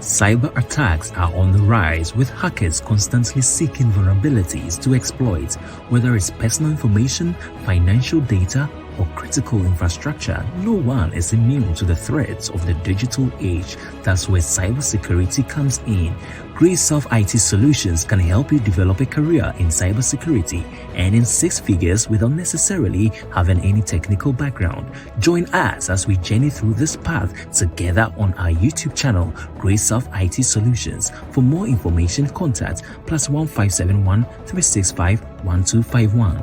Cyber attacks are on the rise, with hackers constantly seeking vulnerabilities to exploit, whether it's personal information, financial data, or critical infrastructure. No one is immune to the threats of the digital age. That's where cybersecurity comes in. Graysoft IT Solutions can help you develop a career in cybersecurity, earning six figures without necessarily having any technical background. Join us as we journey through this path together on our YouTube channel, Graysoft IT Solutions. For more information, contact +1571 365 1251.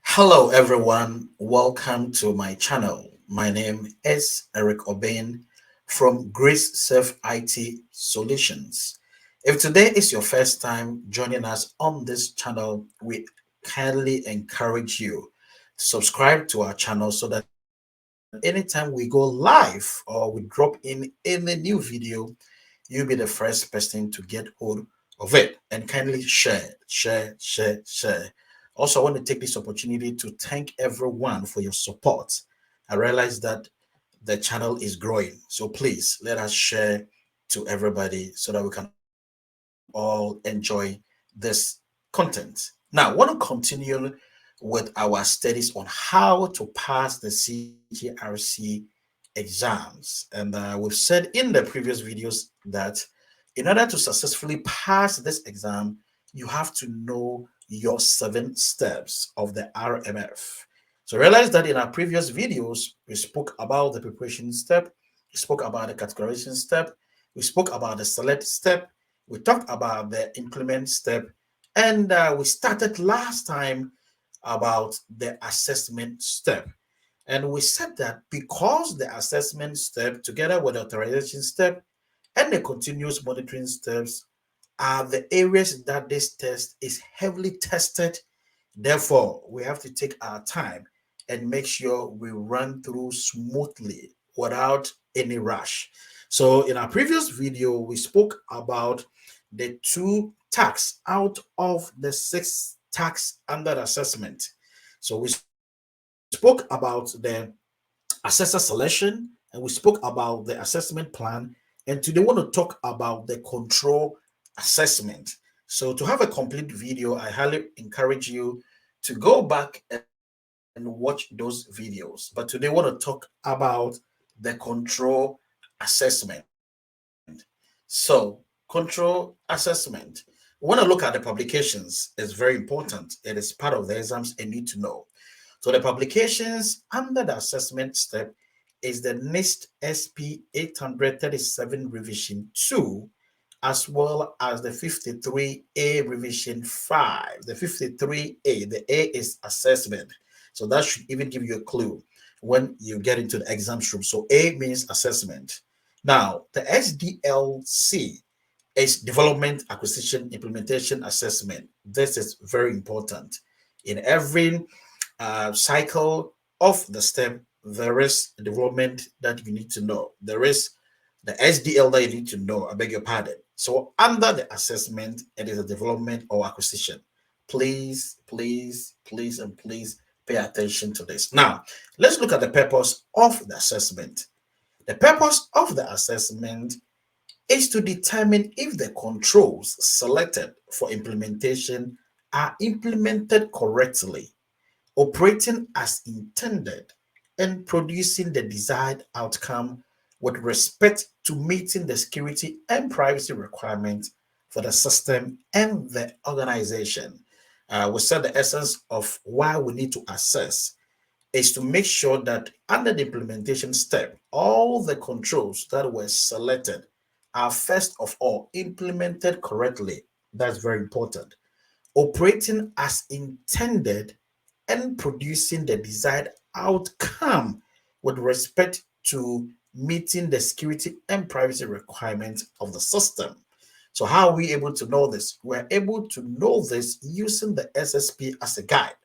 Hello everyone, welcome to my channel. My name is Eric Obain from Graysoft IT Solutions. If today is your first time joining us on this channel, we kindly encourage you to subscribe to our channel so that anytime we go live or we drop in any new video, you'll be the first person to get hold of it. And kindly share. Also, I want to take this opportunity to thank everyone for your support. I realize that the channel is growing, so please let us share to everybody so that we can all enjoy this content. Now, I want to continue with our studies on how to pass the Cgrc exams. And we've said in the previous videos that in order to successfully pass this exam, you have to know your 7 steps of the RMF. So realize that in our previous videos, we spoke about the preparation step, we spoke about the categorization step, we spoke about the select step, we talked about the implement step, and we started last time about the assessment step. And we said that because the assessment step, together with the authorization step and the continuous monitoring steps, are the areas that this test is heavily tested. Therefore, we have to take our time and make sure we run through smoothly without any rush. So in our previous video, we spoke about the 2 tasks out of the 6 tasks under assessment. So we spoke about the assessor selection and we spoke about the assessment plan. And today we want to talk about the control assessment. So to have a complete video, I highly encourage you to go back and watch those videos. But today I want to talk about the control assessment. So control assessment. We want to look at the publications. It's very important. It is part of the exams and need to know. So the publications under the assessment step is the NIST SP 837 revision 2, as well as the 53A revision 5. The 53A, the A is assessment. So that should even give you a clue when you get into the exam room. So A means assessment. Now, the SDLC is development, acquisition, implementation, assessment. This is very important. In every cycle of the step, there is development that you need to know. There is the SDL that you need to know. I beg your pardon. So under the assessment, it is a development or acquisition. Please pay attention to this. Now, let's look at the purpose of the assessment. The purpose of the assessment is to determine if the controls selected for implementation are implemented correctly, operating as intended, and producing the desired outcome with respect to meeting the security and privacy requirements for the system and the organization. We said the essence of why we need to assess is to make sure that under the implementation step, all the controls that were selected are first of all implemented correctly. That's very important. Operating as intended and producing the desired outcome with respect to meeting the security and privacy requirements of the system. So how are we able to know this? We're able to know this using the SSP as a guide.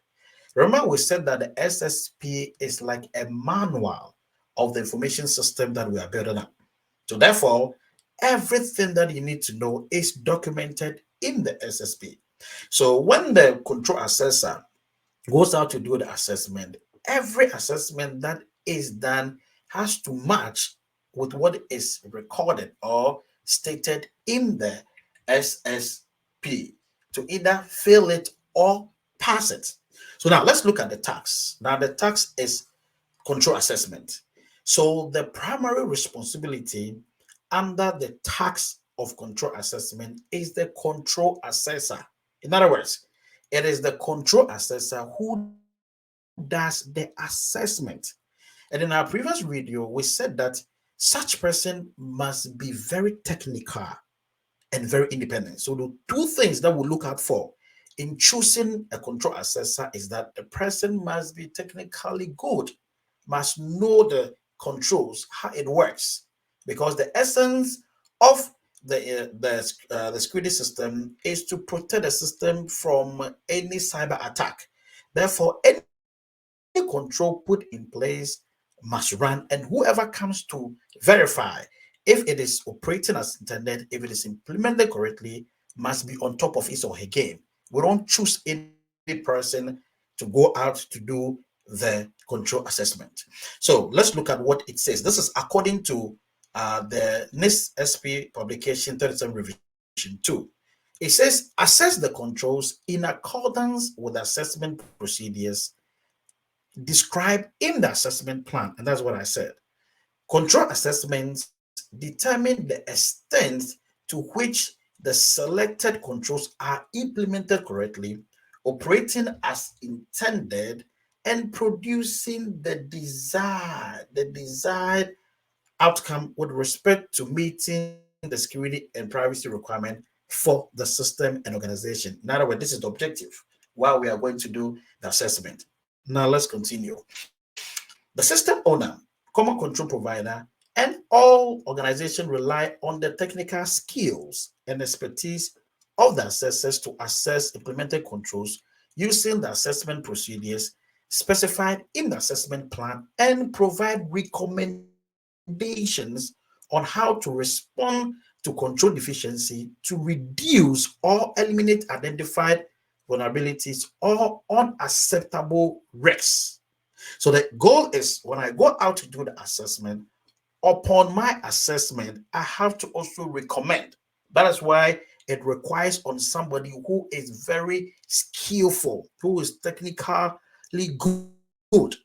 Remember, we said that the SSP is like a manual of the information system that we are building up. So therefore, everything that you need to know is documented in the SSP. So when the control assessor goes out to do the assessment, every assessment that is done has to match with what is recorded or stated in the SSP to either fail it or pass it. So now let's look at the task. Now the task is control assessment. So the primary responsibility under the task of control assessment is the control assessor. In other words, it is the control assessor who does the assessment. And in our previous video, we said that such person must be very technical and very independent. So the two things that we look out for in choosing a control assessor is that the person must be technically good, must know the controls, how it works, because the essence of the security system is to protect the system from any cyber attack. Therefore, any control put in place must run, and whoever comes to verify if it is operating as intended, if it is implemented correctly, must be on top of his or her game. We don't choose any person to go out to do the control assessment. So let's look at what it says. This is according to the NIST SP publication 37 revision 2. It says assess the controls in accordance with assessment procedures described in the assessment plan. And that's what I said. Control assessments determine the extent to which the selected controls are implemented correctly, operating as intended, and producing the desired outcome with respect to meeting the security and privacy requirement for the system and organization. In other words, this is the objective while we are going to do the assessment. Now let's continue. The system owner, common control provider, and all organizations rely on the technical skills and expertise of the assessors to assess implemented controls using the assessment procedures specified in the assessment plan and provide recommendations on how to respond to control deficiency to reduce or eliminate identified vulnerabilities or unacceptable risks. So the goal is when I go out to do the assessment, upon my assessment, I have to also recommend. That is why it requires on somebody who is very skillful, who is technically good,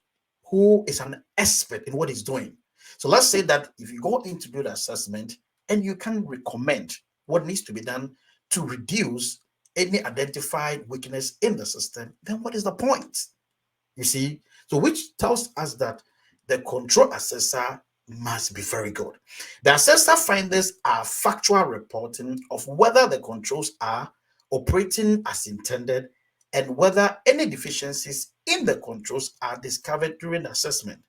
who is an expert in what he's doing. So let's say that if you go in to do the assessment and you can recommend what needs to be done to reduce any identified weakness in the system, then what is the point? You see, so which tells us that the control assessor must be very good. The assessor findings are factual reporting of whether the controls are operating as intended and whether any deficiencies in the controls are discovered during the assessment.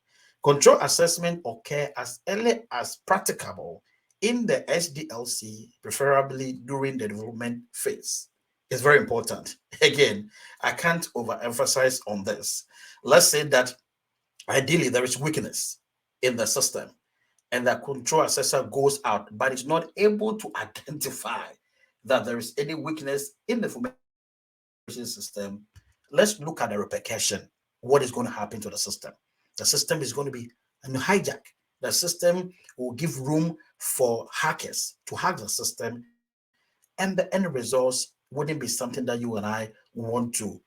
Control assessment occur as early as practicable in the SDLC, preferably during the development phase. It's very important. Again, I can't overemphasize on this. Let's say that ideally there is weakness in the system and the control assessor goes out but is not able to identify that there is any weakness in the information system. Let's look at the repercussion. What is going to happen to the system? The system is going to be hijacked. The system will give room for hackers to hack the system, and the end results wouldn't be something that you and I want to,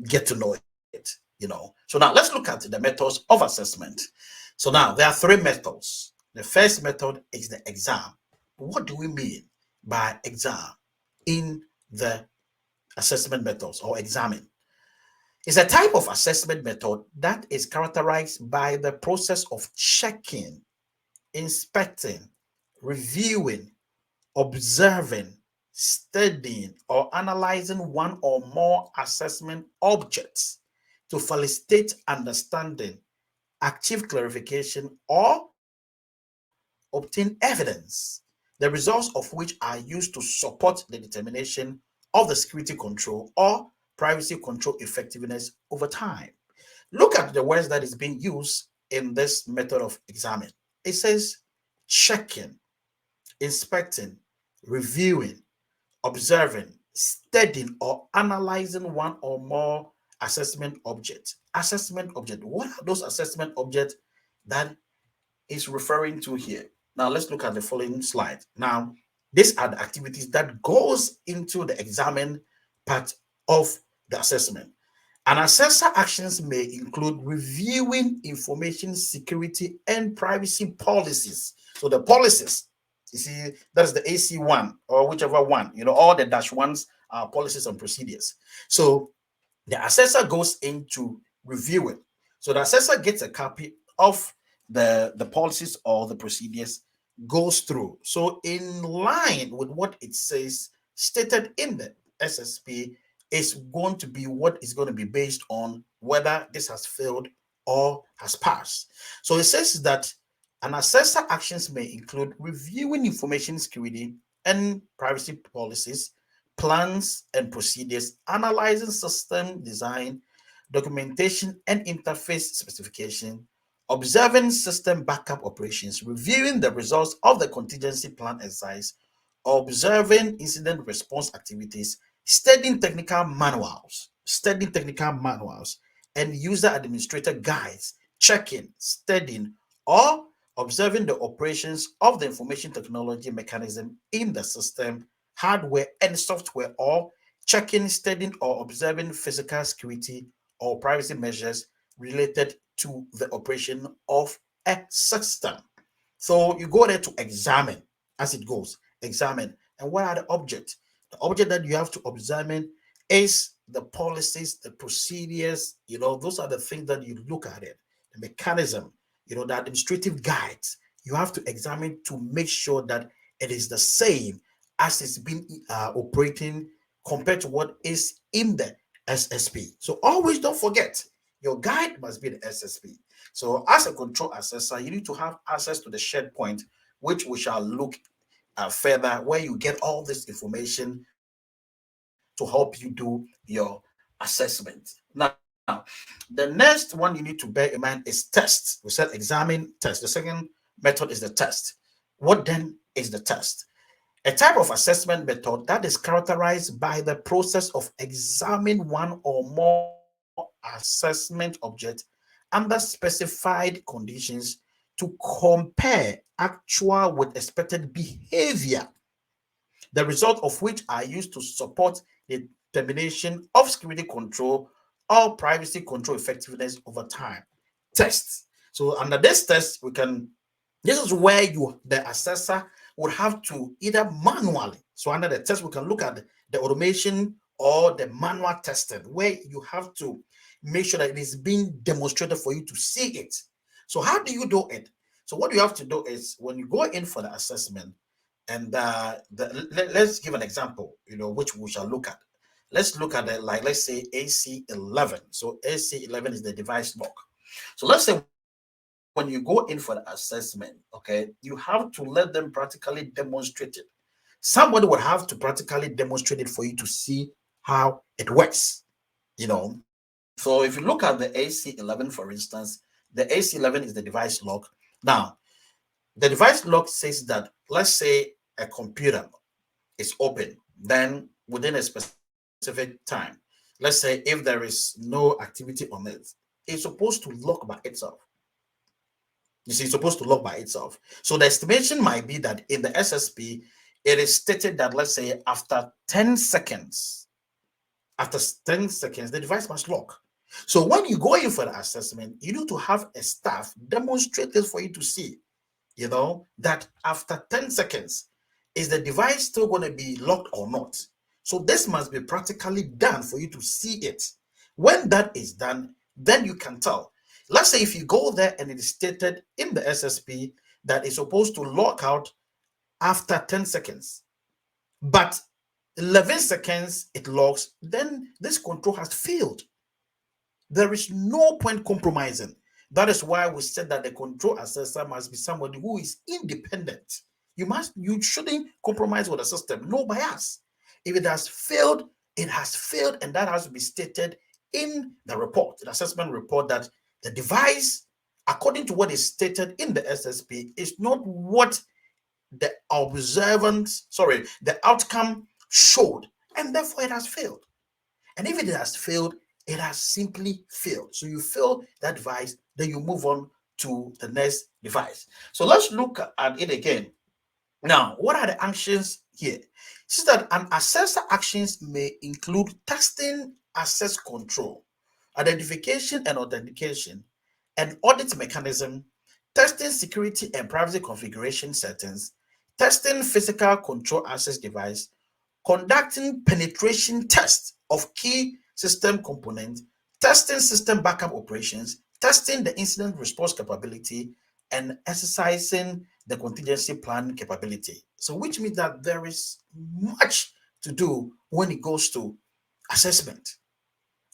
get to know it, So now let's look at the methods of assessment. So now there are three methods. The first method is the exam. What do we mean by exam in the assessment methods or examine? It's a type of assessment method that is characterized by the process of checking, inspecting, reviewing, observing, studying, or analyzing one or more assessment objects to facilitate understanding, achieve clarification, or obtain evidence, the results of which are used to support the determination of the security control or privacy control effectiveness over time. Look at the words that is being used in this method of examine. It says checking, inspecting, reviewing, observing, studying, or analyzing one or more assessment object. Assessment object. What are those assessment objects that is referring to here? Now let's look at the following slide. Now, these are the activities that goes into the examine part of the assessment. An assessor actions may include reviewing information security and privacy policies. So the policies, you see, that's the AC1 or whichever one, all the dash ones are policies and procedures. So the assessor goes into reviewing. So the assessor gets a copy of the policies or the procedures, goes through. So in line with what it says stated in the SSP is going to be what is going to be based on whether this has failed or has passed. So it says that an assessor actions may include reviewing information security and privacy policies, plans and procedures, analyzing system design, documentation and interface specification, observing system backup operations, reviewing the results of the contingency plan exercise, observing incident response activities, studying technical manuals, and user administrator guides, checking, studying, or observing the operations of the information technology mechanism in the system, hardware and software, or checking, studying, or observing physical security or privacy measures related to the operation of a system. So you go there to examine as it goes, examine. And what are the objects? The object that you have to examine is the policies, the procedures, those are the things that you look at it, the mechanism, the administrative guides. You have to examine to make sure that it is the same as it's been operating compared to what is in the SSP. So always don't forget, your guide must be the SSP. So as a control assessor, you need to have access to the shared point, which we shall look further, where you get all this information to help you do your assessment. Now, the next one you need to bear in mind is test. We said examine, test. The second method is the test. What then is the test? A type of assessment method that is characterized by the process of examining one or more assessment objects under specified conditions to compare actual with expected behavior, the result of which are used to support the determination of security control or privacy control effectiveness over time. Tests. So under this test, this is where the assessor would have to either manually. So under the test, we can look at the automation or the manual testing, where you have to make sure that it is being demonstrated for you to see it. So how do you do it? So what you have to do is when you go in for the assessment, and let's give an example, which we shall look at. Let's look at it like, let's say AC11. So AC11 is the device lock. So let's say when you go in for the assessment, okay, you have to let them practically demonstrate it. Somebody would have to practically demonstrate it for you to see how it works, So if you look at the AC11, for instance, the AC11 is the device lock. Now, the device lock says that, let's say a computer is open, then within a specific time, let's say if there is no activity on it, it's supposed to lock by itself. You see, it's supposed to lock by itself. So the estimation might be that in the SSP, it is stated that, let's say, after 10 seconds, the device must lock. So when you go in for the assessment, you need to have a staff demonstrate this for you to see, that after 10 seconds, is the device still going to be locked or not? So this must be practically done for you to see it. When that is done, then you can tell. Let's say if you go there and it is stated in the SSP that it's supposed to lock out after 10 seconds, but 11 seconds it locks, then this control has failed. There is no point compromising. That is why we said that the control assessor must be somebody who is independent. You shouldn't compromise with the system. No bias. If it has failed, it has failed, and that has to be stated in the report, the assessment report, that the device, according to what is stated in the SSP, is not what the outcome showed, and therefore it has failed. And if it has failed, It has simply failed. So you fail that device, then you move on to the next device. So let's look at it again. Now, what are the actions here? See that an assessor actions may include testing, access control, identification and authentication, an audit mechanism, testing security and privacy configuration settings, testing physical control access device, conducting penetration tests of key system components, testing system backup operations, testing the incident response capability, and exercising the contingency plan capability. So, which means that there is much to do when it goes to assessment.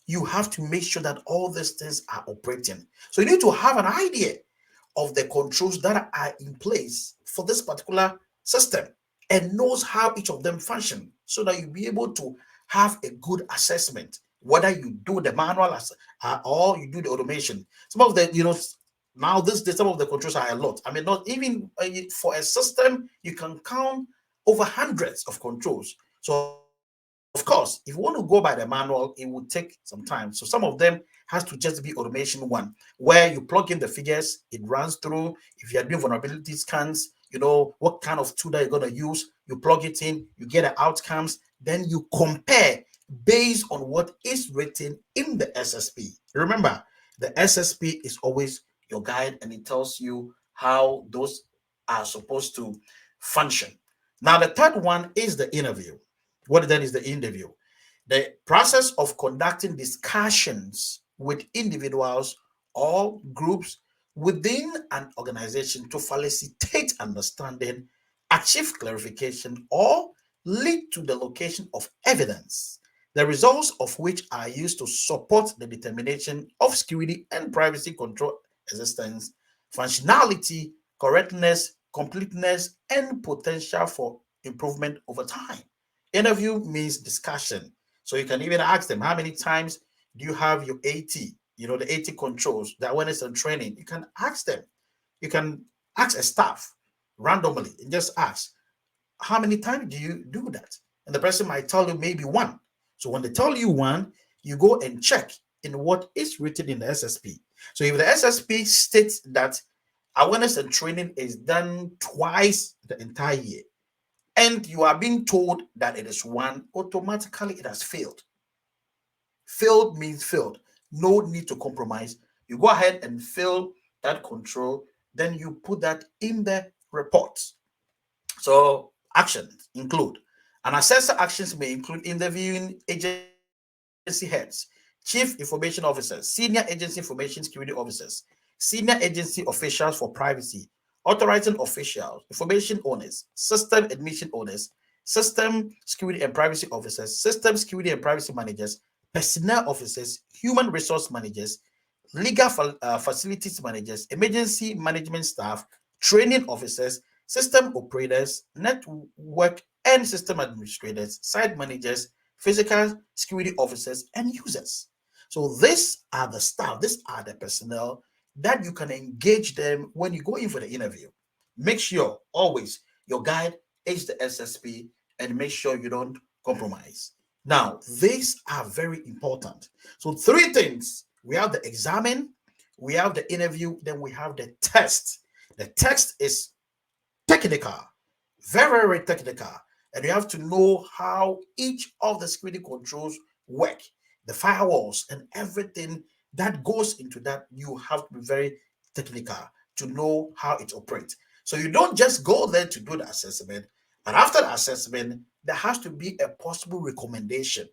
You have to make sure that all these things are operating. So, you need to have an idea of the controls that are in place for this particular system and knows how each of them function so that you'll be able to have a good assessment, whether you do the manual or you do the automation. Some of the, now this day, some of the controls are a lot. I mean, not even for a system, you can count over hundreds of controls. So of course, if you want to go by the manual, it would take some time. So some of them has to just be automation one, where you plug in the figures, it runs through. If you are doing vulnerability scans, you know what kind of tool that you're going to use, you plug it in, you get the outcomes, then you compare based on what is written in the SSP. Remember, the SSP is always your guide and it tells you how those are supposed to function. Now, the third one is the interview. What then is the interview? The process of conducting discussions with individuals or groups within an organization to facilitate understanding, achieve clarification, or lead to the location of evidence, the results of which are used to support the determination of security and privacy control existence, functionality, correctness, completeness, and potential for improvement over time. Interview means discussion. So you can even ask them, how many times do you have your AT, the AT controls, the awareness and training? You can ask them. You can ask a staff randomly and just ask, how many times do you do that? And the person might tell you maybe one. So when they tell you one, you go and check in what is written in the SSP. So if the SSP states that awareness and training is done twice the entire year, and you are being told that it is one, automatically it has failed. Failed means failed. No need to compromise. You go ahead and fill that control, then you put that in the report. So actions include an assessor actions may include interviewing agency heads, chief information officers, senior agency information security officers, senior agency officials for privacy, authorizing officials, information owners, system admission owners, system security and privacy officers, system security and privacy managers, personnel officers, human resource managers, legal facilities managers, emergency management staff, training officers, system operators, network and system administrators, site managers, physical security officers, and users. So these are the staff, these are the personnel that you can engage them when you go in for the interview. Make sure always your guide is the SSP and make sure you don't compromise. Now, these are very important. So three things. We have the examine, we have the interview, then we have the test. The test is technical, very, very technical. And you have to know how each of the security controls work, the firewalls and everything that goes into that. You have to be very technical to know how it operates. So you don't just go there to do the assessment, but after the assessment, there has to be a possible recommendation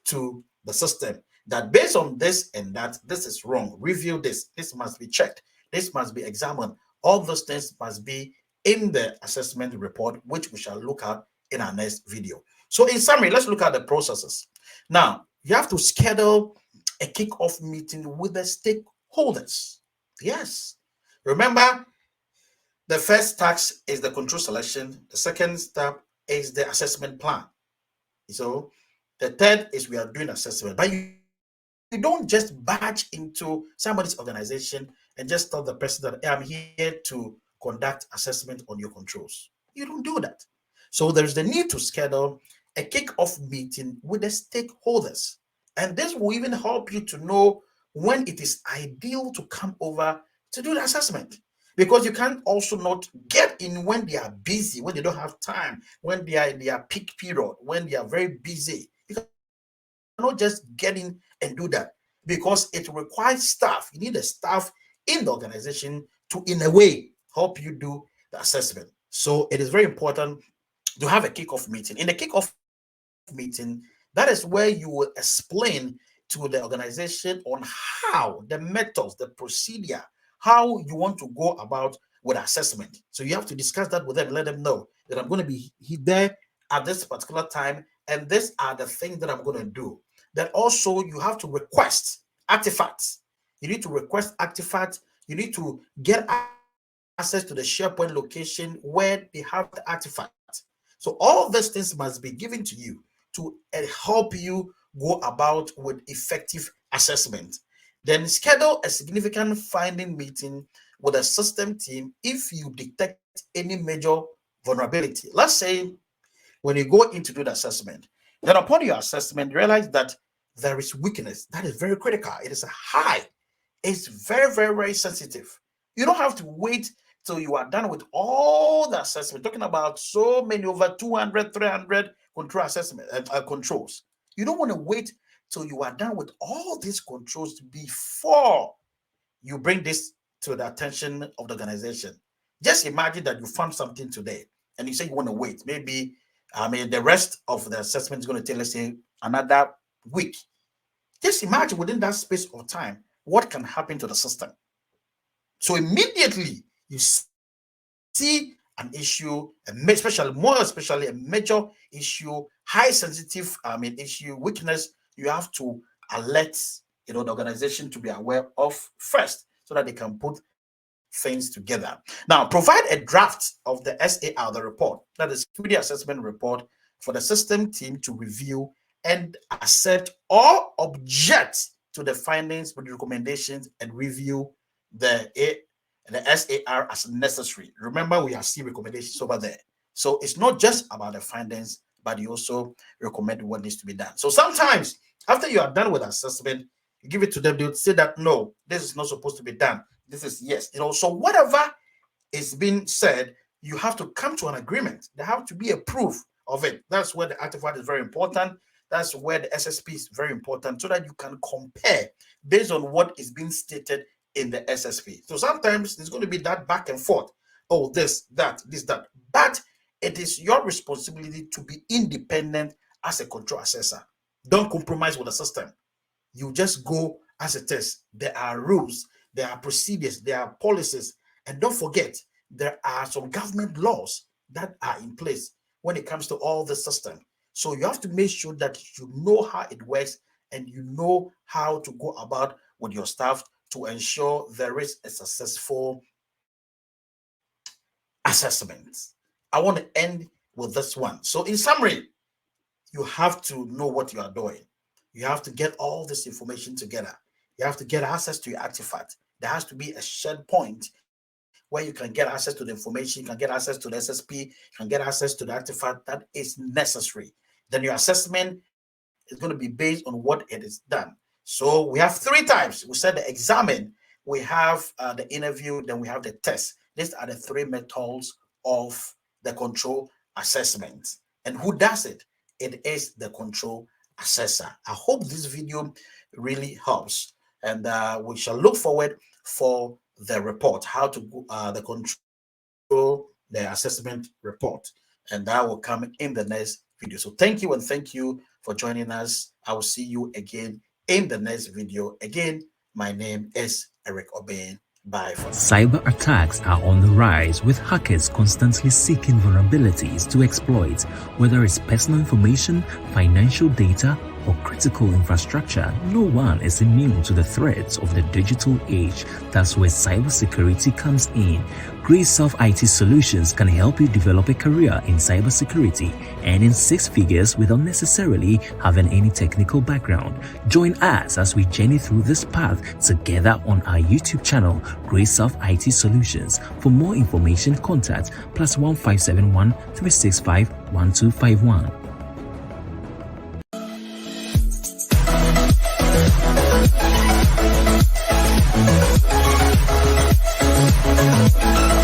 to the system that based on this and that, this is wrong. Review this. This must be checked. This must be examined. All those things must be in the assessment report, which we shall look at in our next video. So in summary, let's look at the processes. Now, you have to schedule a kickoff meeting with the stakeholders. Yes. Remember, the first task is the control selection. The second step is the assessment plan. So the third is we are doing assessment. But you don't just barge into somebody's organization and just tell the person that, hey, I'm here to conduct assessment on your controls. You don't do that. So there's the need to schedule a kick-off meeting with the stakeholders. And this will even help you to know when it is ideal to come over to do the assessment. Because you can also not get in when they are busy, when they don't have time, when they are in their peak period, when they are very busy. You cannot just get in and do that because it requires staff. You need a staff in the organization to, in a way, help you do the assessment. So it is very important to have a kickoff meeting. In the kickoff meeting, that is where you will explain to the organization on how the methods, the procedure, how you want to go about with assessment. So you have to discuss that with them, let them know that I'm going to be there at this particular time, and these are the things that I'm going to do. Then also you have to request artifacts. You need to request artifacts. You need to get access to the SharePoint location where they have the artifacts. So all these things must be given to you to help you go about with effective assessment. Then schedule a significant finding meeting with a system team if you detect any major vulnerability. Let's say when you go in to do the assessment, then upon your assessment, realize that there is weakness. That is very critical. It is a high. It's very, very, very sensitive. You don't have to wait till you are done with all the assessment. Talking about so many, over 200, 300 control assessment controls. You don't want to wait till you are done with all these controls before you bring this to the attention of the organization. Just imagine that you found something today and you say you want to wait. Maybe, the rest of the assessment is going to take, let's say, another week. Just imagine within that space of time, what can happen to the system. So immediately you see an issue, especially a major issue, high sensitive issue, weakness, you have to alert the organization to be aware of first so that they can put things together. Now, provide a draft of the SAR, the report, that is security assessment report, for the system team to review and accept or object to the findings with recommendations and review the SAR as necessary. Remember, we have seen recommendations over there. So it's not just about the findings, but you also recommend what needs to be done. So sometimes after you are done with assessment, you give it to them, they'll say that, no, this is not supposed to be done. This is yes. So whatever is being said, you have to come to an agreement. There have to be a proof of it. That's where the artifact is very important. That's where the SSP is very important, so that you can compare based on what is being stated in the SSP. So sometimes there's going to be that back and forth. Oh, this, that. But it is your responsibility to be independent as a control assessor. Don't compromise with the system. You just go as it is. There are rules, there are procedures, there are policies. And don't forget, there are some government laws that are in place when it comes to all the system. So you have to make sure that you know how it works and you know how to go about with your staff to ensure there is a successful assessment. I want to end with this one. So in summary, you have to know what you are doing. You have to get all this information together. You have to get access to your artifact. There has to be a shared point where you can get access to the information, you can get access to the SSP, you can get access to the artifact that is necessary. Then your assessment is going to be based on what it is done. So we have three types. We said the examine, we have the interview, then we have the test. These are the three methods of the control assessment. And who does it? It is the control assessor. I hope this video really helps, and we shall look forward for the report, how to the control the assessment report, and that will come in the next video. So thank you, and thank you for joining us. I will see you again in the next video. Again, my name is Eric Obeng. Bye for now. Cyber attacks are on the rise, with hackers constantly seeking vulnerabilities to exploit, whether it's personal information, financial data, or critical infrastructure. No one is immune to the threats of the digital age. That's where cybersecurity comes in. GRISE IT Solutions can help you develop a career in cybersecurity, earning six figures without necessarily having any technical background. Join us as we journey through this path together on our YouTube channel, GRISE IT Solutions. For more information, contact +1571 365 1251.